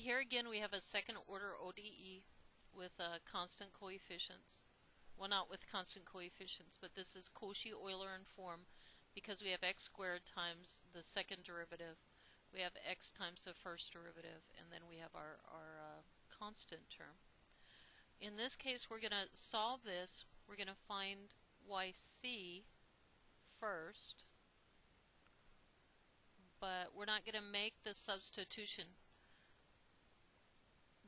here again we have a second order ODE with constant coefficients. Well, not with constant coefficients, but this is Cauchy-Euler form because we have x squared times the second derivative, we have x times the first derivative, and then we have our constant term. In this case, we're going to solve this. We're going to find yc first, but we're not going to make the substitution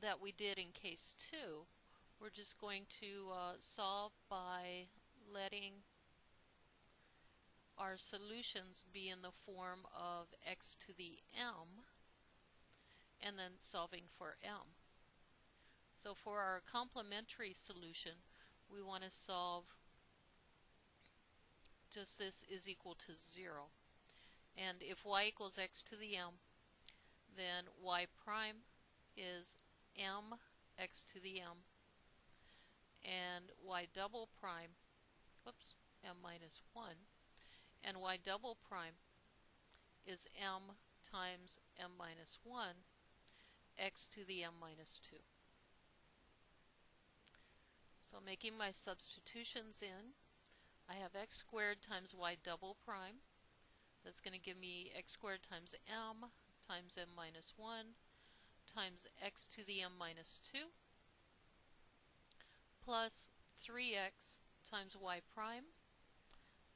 that we did in case 2. We're just going to solve by letting our solutions be in the form of x to the m and then solving for m. So for our complementary solution, we want to solve just this is equal to 0. And if y equals x to the m, then y prime is m x to the m, and y double prime, m minus 1, and y double prime is m times m minus 1 x to the m minus 2. So making my substitutions in, I have x squared times y double prime. That's going to give me x squared times m minus 1 times x to the m minus 2 plus 3x times y prime.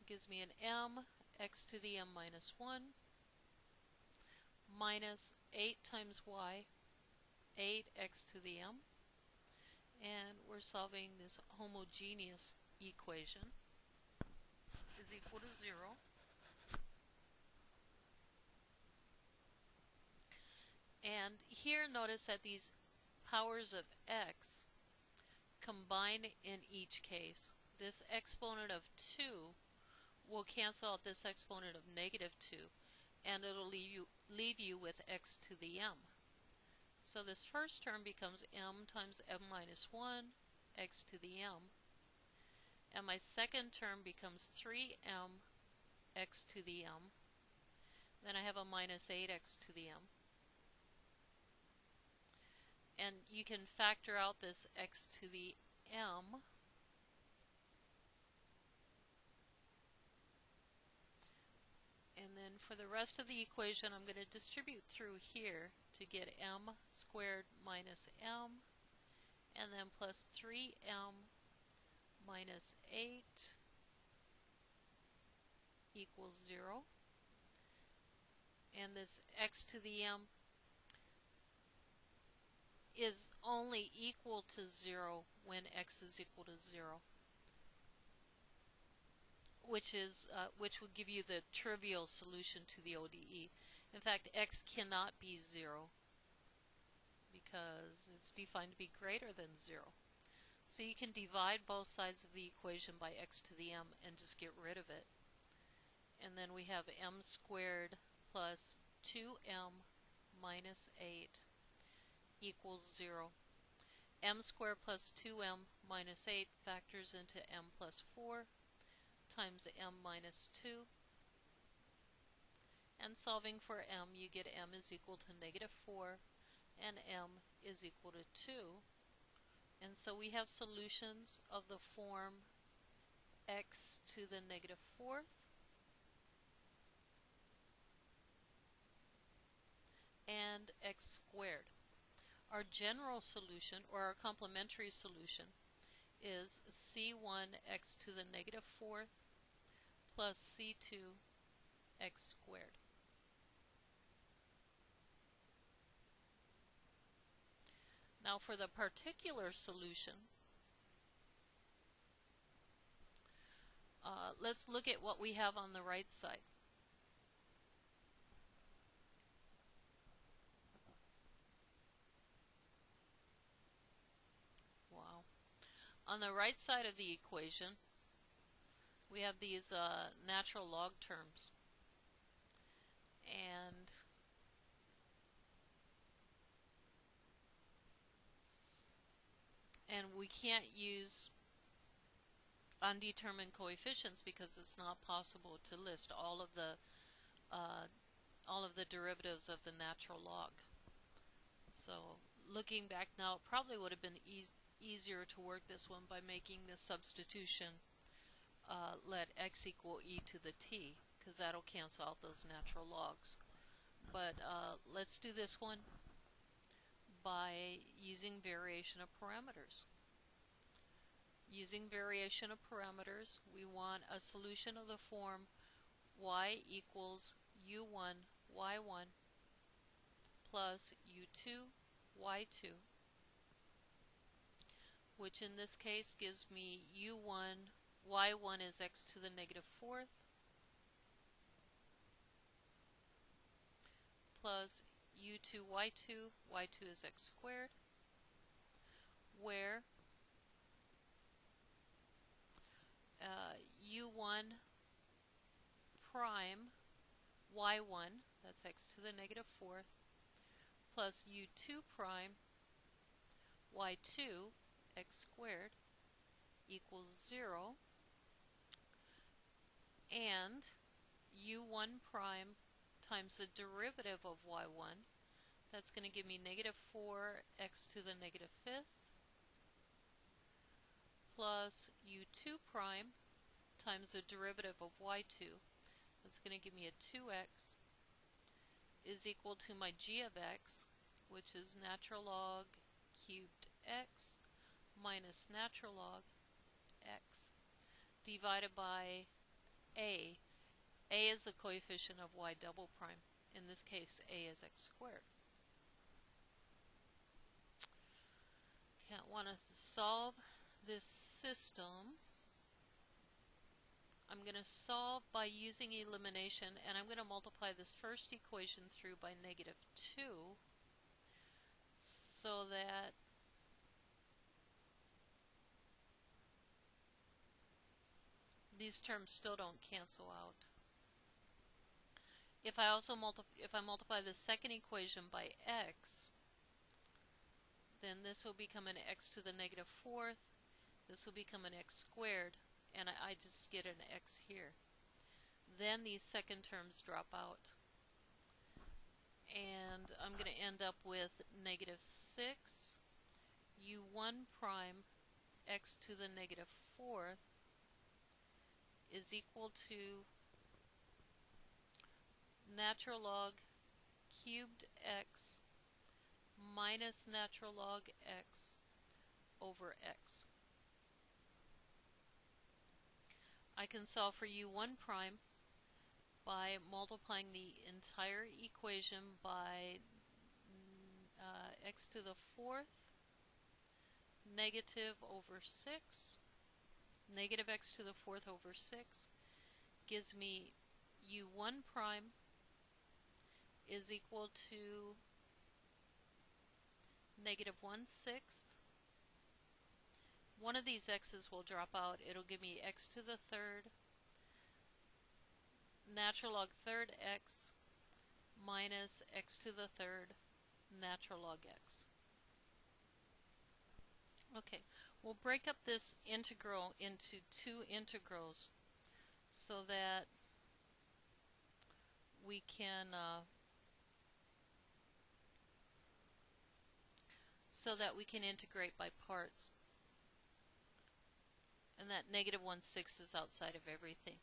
It gives me an m x to the m minus 1 minus 8 times y, 8x to the m, and we're solving this homogeneous equation is equal to 0. And here notice that these powers of x combine in each case. This exponent of 2 will cancel out this exponent of negative 2, and it'll leave you with x to the m. So this first term becomes m times m minus 1 x to the m, and my second term becomes 3m x to the m. Then I have a minus 8x to the m. And you can factor out this x to the m. And then for the rest of the equation, I'm going to distribute through here to get m squared minus m, and then plus 3m minus 8 equals 0. And this x to the m is only equal to 0 when x is equal to 0, which will give you the trivial solution to the ODE. In fact, x cannot be 0 because it's defined to be greater than 0. So you can divide both sides of the equation by x to the m and just get rid of it. And then we have m squared plus 2m minus 8 equals 0. M squared plus 2m minus 8 factors into m plus 4 times m minus 2. And solving for m, you get m is equal to negative 4 and m is equal to 2. And so we have solutions of the form x to the negative 4th and x squared. Our general solution, or our complementary solution, is c1 x to the negative 4th plus c2 x squared. Now for the particular solution, let's look at what we have on the right side. On the right side of the equation, we have these natural log terms. And we can't use undetermined coefficients because it's not possible to list all of the derivatives of the natural log. So looking back now, it probably would have been easier to work this one by making this substitution, let x equal e to the t, because that'll cancel out those natural logs. But let's do this one by using variation of parameters. Using variation of parameters, we want a solution of the form y equals u1 y1 plus u2 y2, which in this case gives me u1 y1 is x to the negative fourth plus u2 y2 y2 is x squared, where u1 prime y1, that's x to the negative fourth, plus u2 prime y2 x squared equals 0, and u1 prime times the derivative of y1, that's going to give me negative 4x to the negative fifth, plus u2 prime times the derivative of y2, that's going to give me a 2x, is equal to my g of x, which is natural log cubed x minus natural log x, divided by a. A is the coefficient of y double prime. In this case, a is x squared. Can't want to solve this system. I'm going to solve by using elimination, and I'm going to multiply this first equation through by negative 2 so that these terms still don't cancel out. If I multiply the second equation by x, then this will become an x to the negative fourth, this will become an x squared, and I just get an x here. Then these second terms drop out, and I'm going to end up with negative 6 u1 prime x to the negative fourth is equal to natural log cubed x minus natural log x over x. I can solve for u1 prime by multiplying the entire equation by x to the fourth negative over 6, negative x to the fourth over 6 gives me u1 prime is equal to negative 1/6. One of these x's will drop out. It'll give me x to the third natural log third x minus x to the third natural log x. Okay, we'll break up this integral into two integrals so that we can integrate by parts, and that negative 1/6 is outside of everything.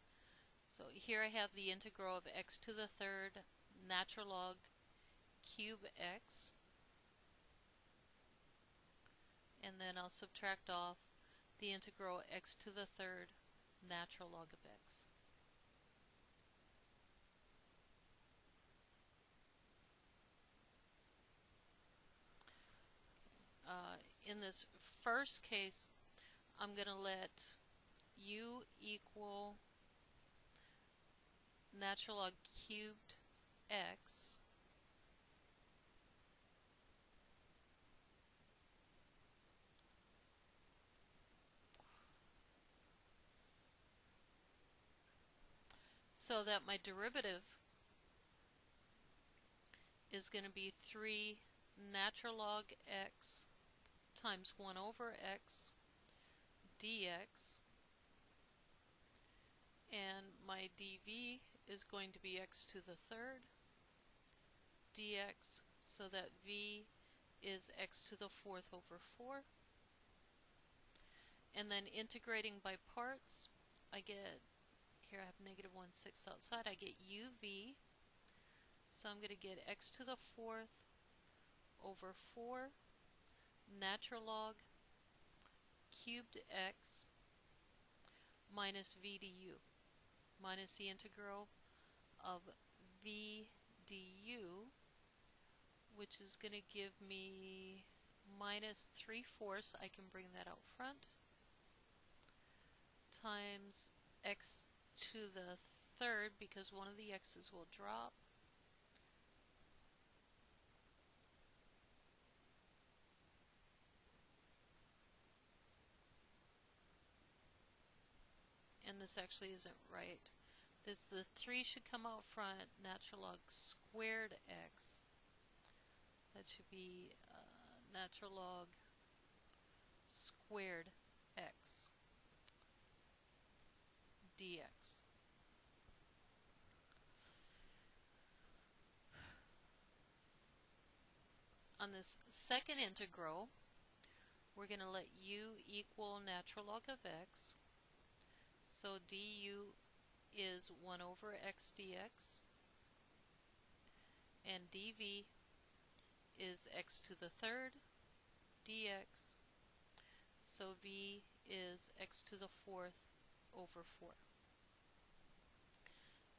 So here I have the integral of x to the third natural log cube x, and then I'll subtract off the integral x to the third natural log of x. In this first case, I'm going to let u equal natural log cubed x so that my derivative is going to be 3 natural log x times 1 over x dx, and my dv is going to be x to the third dx, so that v is x to the fourth over 4. And then integrating by parts, I get, here I have negative 1/6 outside, I get uv. So I'm going to get x to the fourth over 4 natural log cubed x minus v du, minus the integral of v du, which is going to give me minus 3/4, I can bring that out front, times x to the third, because one of the x's will drop, and this actually isn't right. The 3 should come out front, natural log squared x. That should be natural log squared x dx. On this second integral, we're going to let u equal natural log of x. So du is 1 over x dx, and dv is x to the third dx, so v is x to the fourth over 4.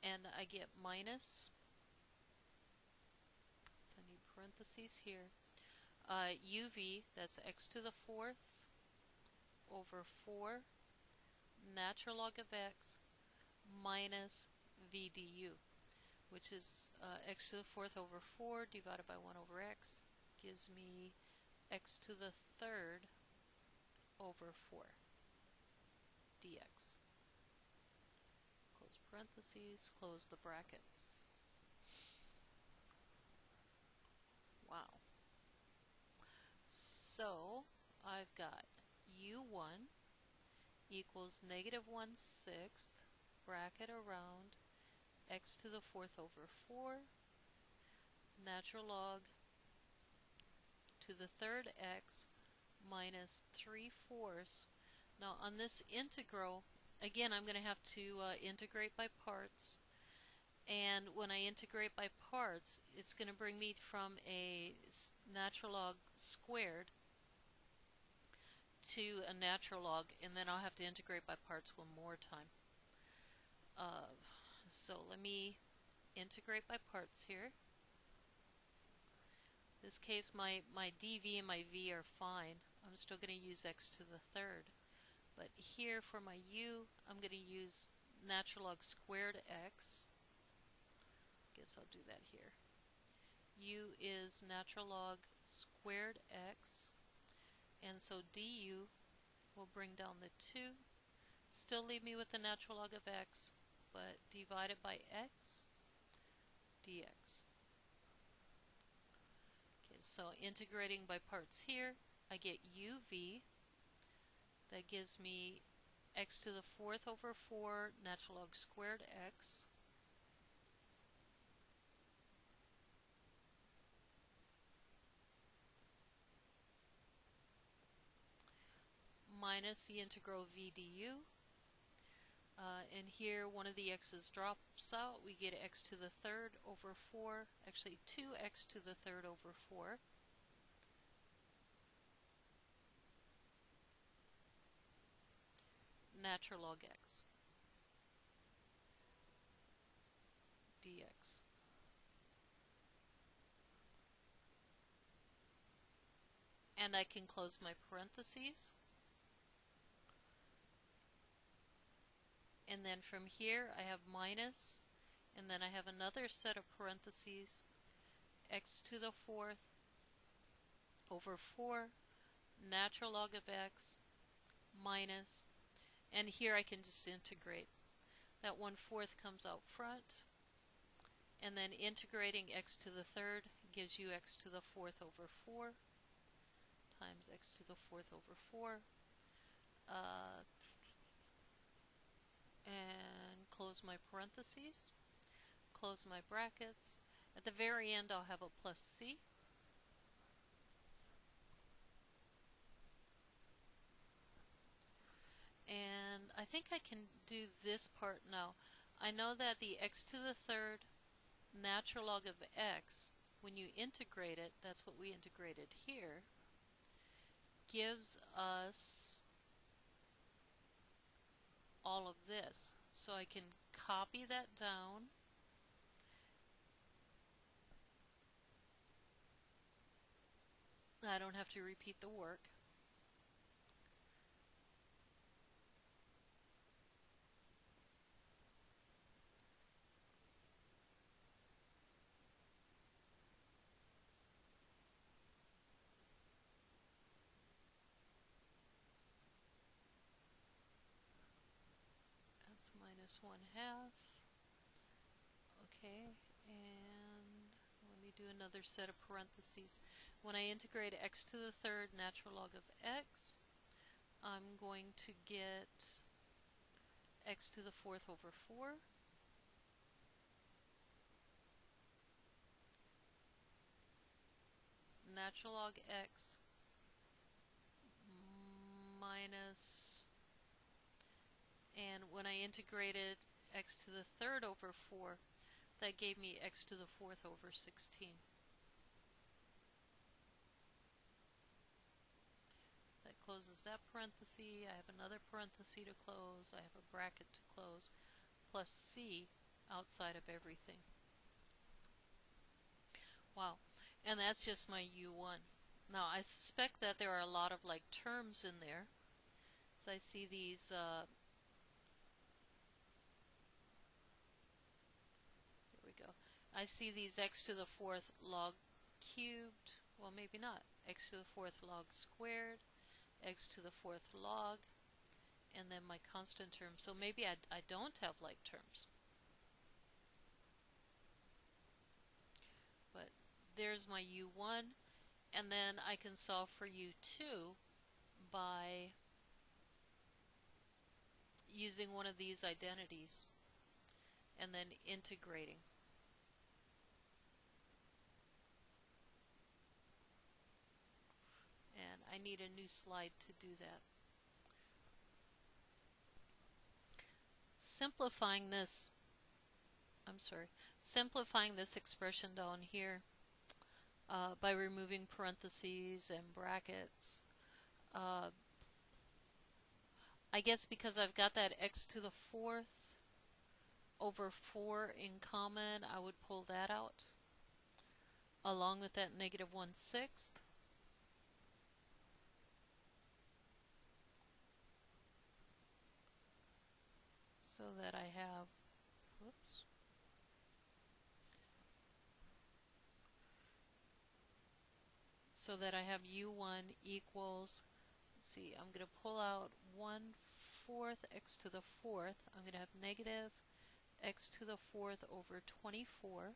And I get minus, so I need parentheses here, uv, that's x to the fourth over 4 natural log of x minus v du, which is x to the fourth over 4 divided by 1 over x, gives me x to the third over 4 dx. Close parentheses, close the bracket. Wow. So I've got u1 equals negative 1/6 bracket around x to the fourth over 4 natural log to the third x minus 3/4. Now on this integral, again, I'm going to have to integrate by parts. And when I integrate by parts, it's going to bring me from a natural log squared to a natural log, and then I'll have to integrate by parts one more time. So let me integrate by parts here. In this case, my dv and my v are fine. I'm still going to use x to the third. But here for my u, I'm going to use natural log squared x. Guess I'll do that here. U is natural log squared x, and so du will bring down the 2, still leave me with the natural log of x, but divided by x dx. Okay, so integrating by parts here, I get uv. That gives me x to the fourth over 4 natural log squared x minus the integral v du. And here one of the x's drops out. We get x to the third over 4, actually 2x to the third over 4. Natural log x dx. And I can close my parentheses. And then from here I have minus, and then I have another set of parentheses, x to the fourth over 4 natural log of x minus, and here I can just integrate. That 1/4 comes out front, and then integrating x to the third gives you x to the fourth over 4 times x to the fourth over 4. And close my parentheses, close my brackets. At the very end I'll have a plus c. And I think I can do this part now. I know that the x to the third natural log of x, when you integrate it, that's what we integrated here, gives us all of this. So I can copy that down. I don't have to repeat the work. That's minus 1/2. Okay, and let me do another set of parentheses. When I integrate x to the third natural log of x, I'm going to get x to the fourth over 4. Natural log x minus, and when I integrated x to the third over 4, that gave me x to the fourth over 16. That closes that parenthesis. I have another parenthesis to close. I have a bracket to close, plus c outside of everything. Wow. And that's just my u1. Now I suspect that there are a lot of like terms in there. So I see these there we go. I see these x to the fourth log cubed. Well, maybe not. X to the fourth log squared, x to the fourth log, and then my constant term. So maybe I don't have like terms. But there's my u1, and then I can solve for u2 by using one of these identities and then integrating. And I need a new slide to do that. Simplifying this expression down here by removing parentheses and brackets. I guess because I've got that x to the fourth over 4 in common, I would pull that out along with that negative 1/6. So that I have, whoops, so that I have u1 equals, let's see, I'm going to pull out 1/4 x to the fourth. I'm going to have negative x to the fourth over 24.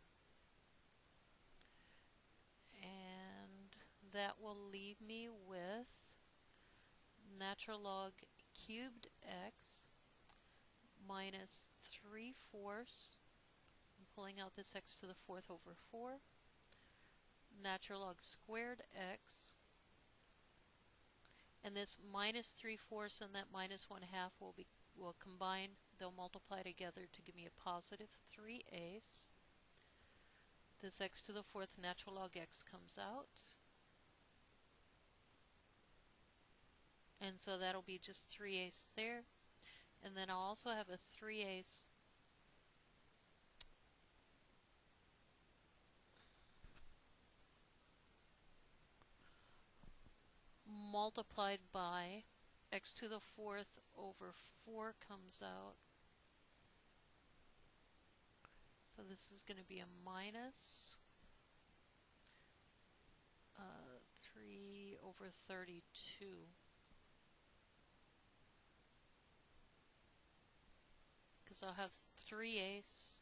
And that will leave me with natural log cubed x minus 3/4. I'm pulling out this x to the fourth over 4. Natural log squared x, and this minus 3/4 and that minus 1/2 will combine. They'll multiply together to give me a positive 3/8. This x to the fourth natural log x comes out, and so that'll be just 3/8 there. And then I'll also have a 3/8 multiplied by x to the fourth over 4 comes out. So this is going to be a minus 3 over 32. Because I'll have 3/8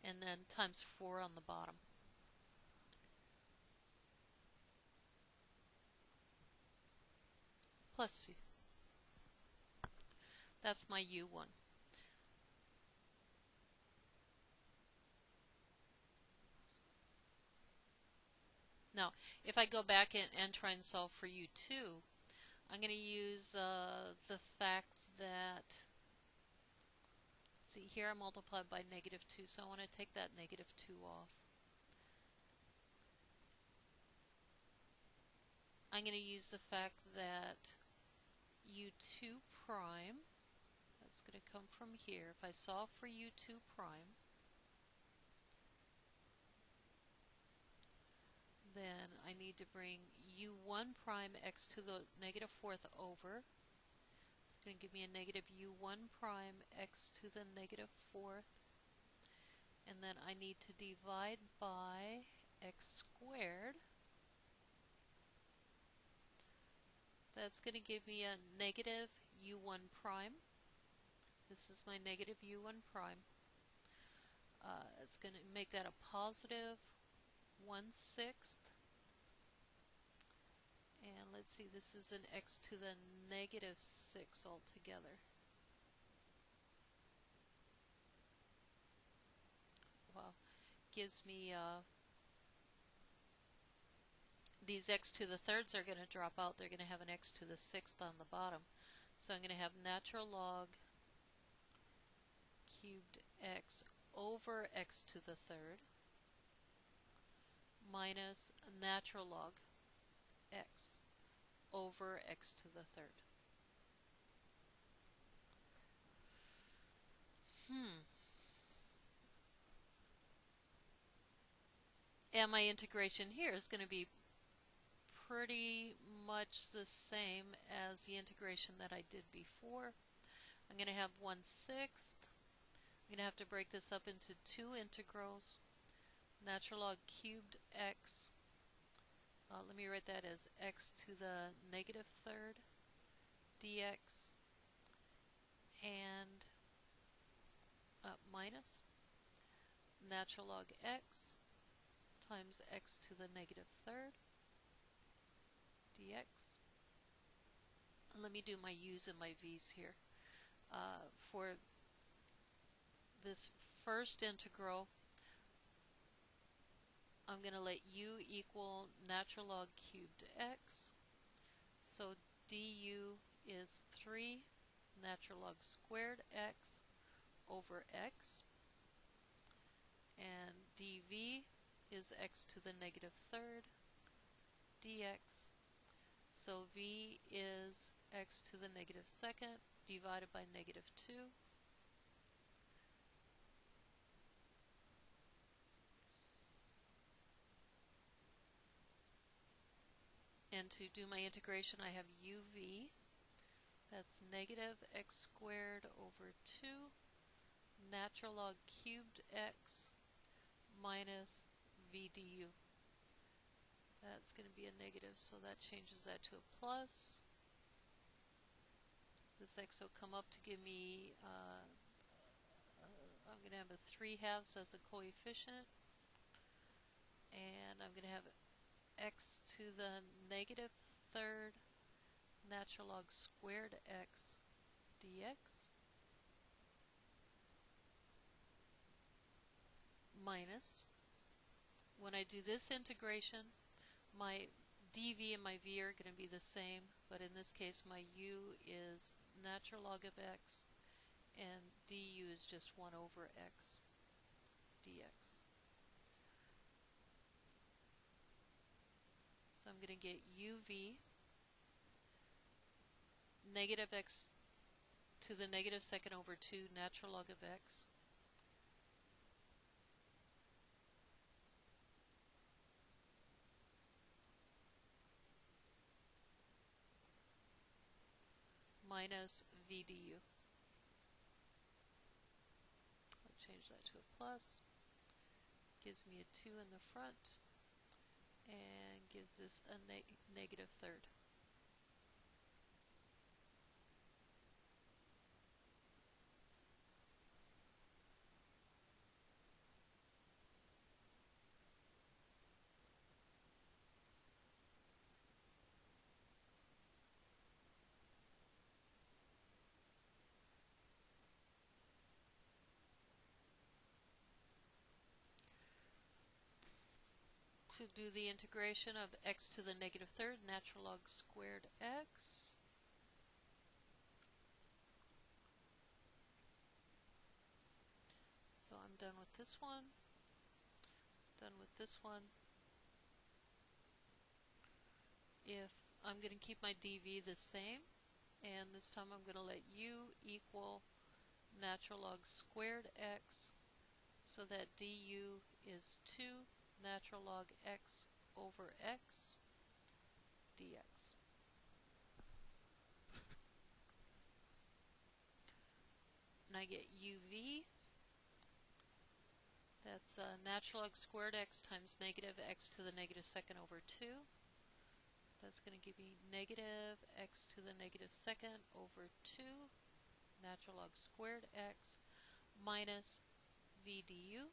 and then times 4 on the bottom. Plus c. That's my u1. Now, if I go back and try and solve for u2, I'm going to use the fact that, see here I multiplied by -2, so I want to take that -2 off. I'm going to use the fact that u2 prime, that's going to come from here. If I solve for u2 prime, then I need to bring u1 prime x to the -4th over. It's going to give me a negative u1 prime x to the -4th. And then I need to divide by x squared. That's going to give me a negative u1 prime. This is my negative u1 prime. It's going to make that a positive 1/6. And let's see, this is an x to the -6 altogether. Wow. Gives me, these x to the thirds are going to drop out. They're going to have an x to the 6th on the bottom. So I'm going to have natural log cubed x over x to the 3rd minus natural log x over x to the 3rd. And my integration here is going to be pretty much the same as the integration that I did before. I'm going to have 1/6. I'm going to have to break this up into two integrals. Natural log cubed x, let me write that as x to the -3rd dx, and minus natural log x times x to the -3rd dx. Let me do my u's and my v's here. For this first integral, I'm going to let u equal natural log cubed x. So du is 3 natural log squared x over x. And dv is x to the -3rd dx. So v is x to the -2nd divided by -2. And to do my integration, I have uv, that's negative x squared over 2 natural log cubed x minus v du. That's going to be a negative, so that changes that to a plus. This x will come up to give me, I'm going to have a 3/2 as a coefficient, and I'm going to have x to the -3rd natural log squared x dx minus, when I do this integration, my dv and my v are going to be the same, but in this case my u is natural log of x and du is just 1 over x dx. So I'm going to get uv negative x to the -2nd over 2 natural log of x minus v du. I'll change that to a plus. Gives me a 2 in the front and gives us a -3rd. To do the integration of x to the -3rd natural log squared x, done with this one. Done with this one. If I'm going to keep my dv the same, and this time I'm going to let u equal natural log squared x, so that du is 2 natural log x over x dx. And I get uv, that's natural log squared x times negative x to the negative second over 2. That's going to give me negative x to the negative second over 2 natural log squared x minus v du.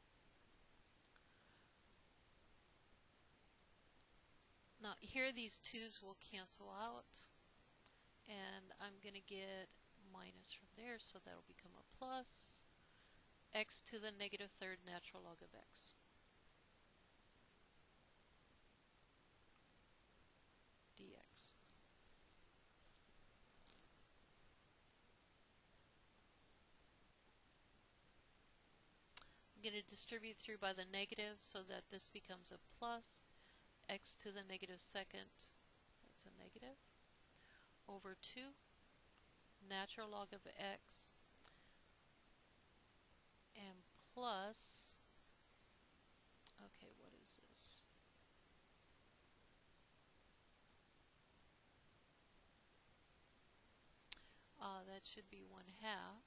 Now here these 2's will cancel out, and I'm going to get minus from there, so that'll become a plus x to the negative third natural log of x dx. I'm going to distribute through by the negative so that this becomes a plus x to the negative second, that's a negative, over 2 natural log of x, and plus, okay, what is this? That should be 1/2.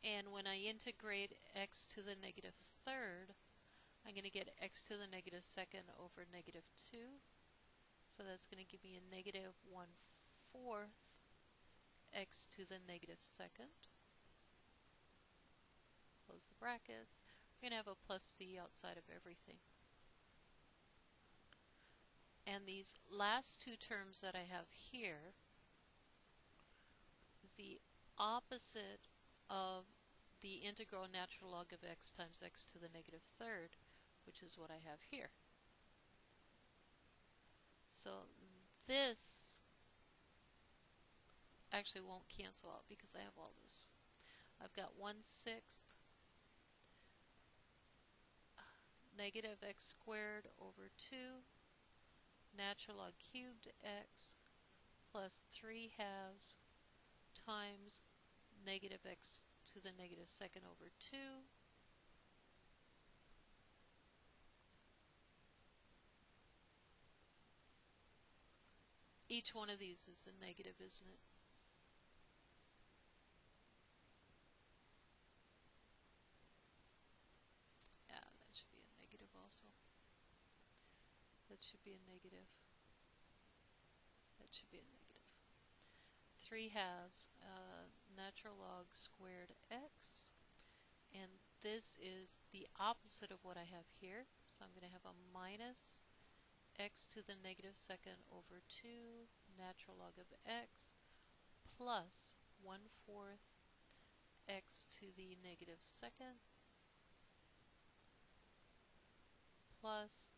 And when I integrate x to the negative third, I'm going to get x to the negative second over negative 2. So that's going to give me a negative 1/4 x to the negative second. Close the brackets. We're going to have a plus c outside of everything. And these last two terms that I have here is the opposite of the integral natural log of x times x to the negative third, which is what I have here. So this actually won't cancel out because I have all this. I've got 1/6 negative x squared over 2 natural log cubed x plus 3/2 times negative x to the negative second over 2 . Each one of these is a negative, isn't it? Yeah, that should be a negative also. That should be a negative. That should be a negative. 3/2 natural log squared x, and this is the opposite of what I have here, so I'm going to have a minus x to the negative second over 2 natural log of x plus 1/4 x to the negative second plus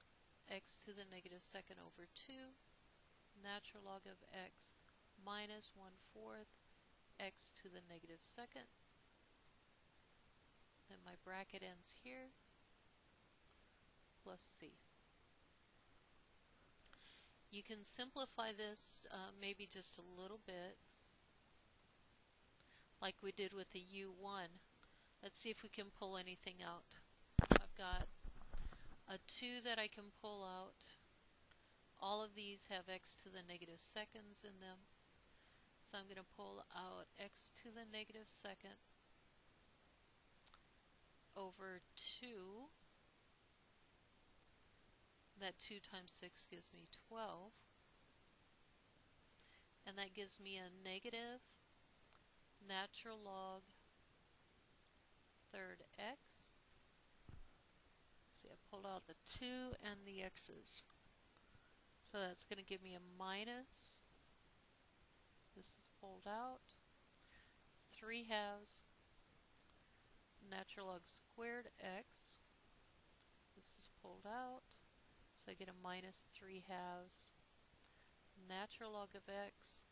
x to the negative second over 2 natural log of x minus 1/4 x to the negative second. Then my bracket ends here, plus c. You can simplify this maybe just a little bit, like we did with the u1. Let's see if we can pull anything out. I've got a 2 that I can pull out. All of these have x to the negative seconds in them. So I'm going to pull out x to the negative second over 2. That 2 times 6 gives me 12. And that gives me a negative natural log third x. See, I pulled out the 2 and the x's. So that's going to give me a minus. This is pulled out. 3/2 natural log squared x. This is pulled out. So I get a minus 3/2 natural log of x.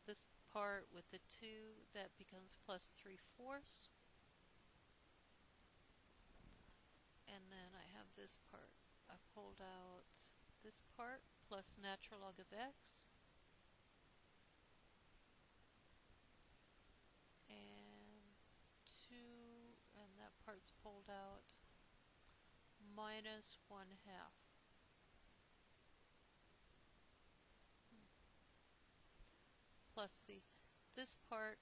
This part with the 2, that becomes plus 3/4. And then I have this part. I pulled out this part plus natural log of x. And 2, and that part's pulled out, minus 1/2. Plus c. This part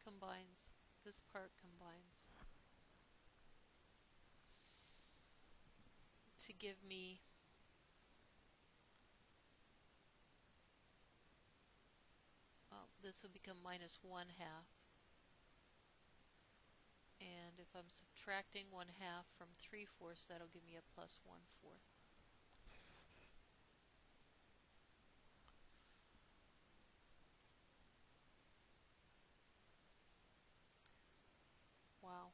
combines, this part combines to give me this will become minus 1/2. And if I'm subtracting 1/2 from 3/4, that'll give me a plus 1/4. Wow.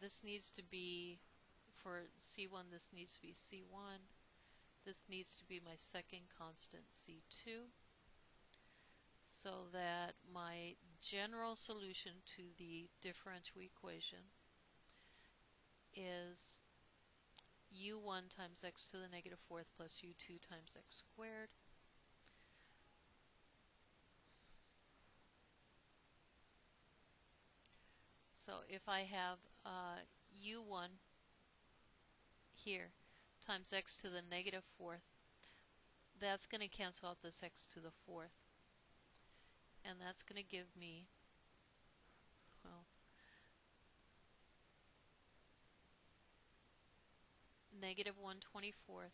This needs to be, for C1, this needs to be C1. This needs to be my second constant, C2. So that my general solution to the differential equation is u1 times x to the negative 4th plus u2 times x squared. So if I have u1 here times x to the negative 4th, that's going to cancel out this x to the 4th. And that's going to give me, well, negative 1/24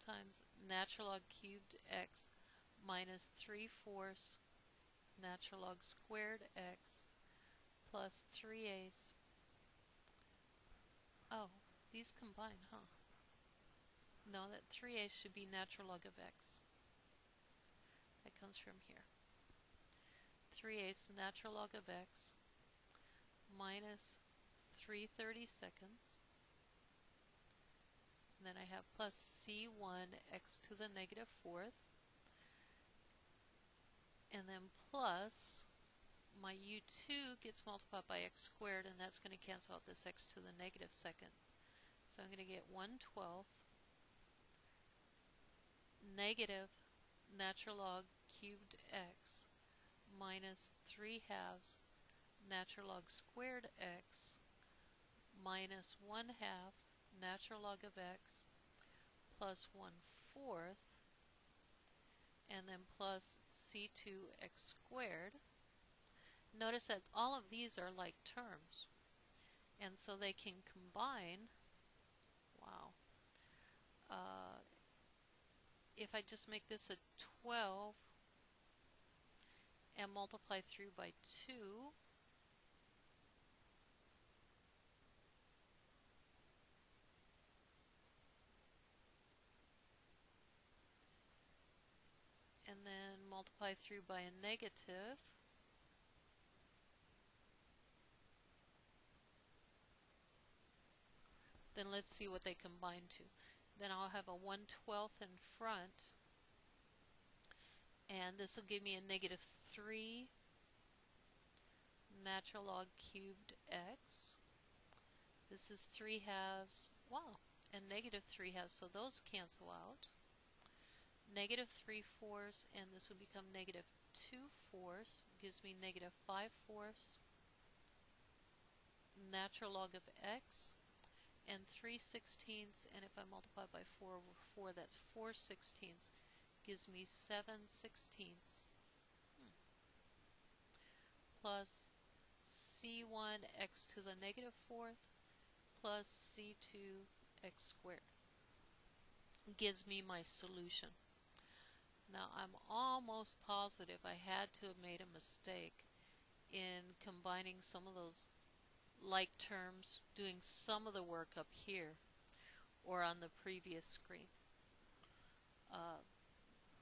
times natural log cubed x minus 3/4 natural log squared x plus 3/8. Oh, these combine, huh? No, that 3/8 should be natural log of x. That comes from here. 3/8 natural log of x minus 3/32. And then I have plus c1 x to the negative 4th. And then plus my u2 gets multiplied by x squared, and that's going to cancel out this x to the negative 2nd. So I'm going to get 1/12 negative natural log cubed x minus 3/2 natural log squared x minus 1/2 natural log of x plus 1/4, and then plus c2 x squared. Notice that all of these are like terms, and so they can combine. Wow. If I just make this a 12 and multiply through by 2, and then multiply through by a negative, then let's see what they combine to. Then I'll have a 1/12 in front, and this will give me a negative 3 natural log cubed x. This is 3/2, wow, and negative 3/2, so those cancel out. Negative 3/4, and this will become negative 2/4, gives me negative 5/4 natural log of x, and 3/16, and if I multiply by 4 over 4, that's 4/16, gives me 7/16 plus c1 x to the negative 4th plus c2 x squared. Gives me my solution. Now I'm almost positive I had to have made a mistake in combining some of those like terms, doing some of the work up here or on the previous screen.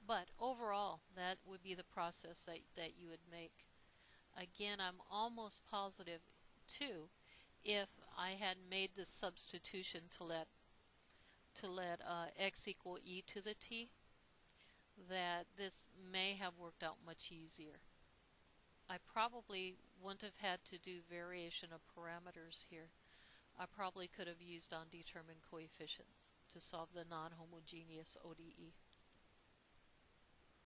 But overall, that would be the process that you would make. Again, I'm almost positive too, if I had made this substitution to let x equal e to the t, that this may have worked out much easier. I probably wouldn't have had to do variation of parameters here. I probably could have used undetermined coefficients to solve the non-homogeneous ODE.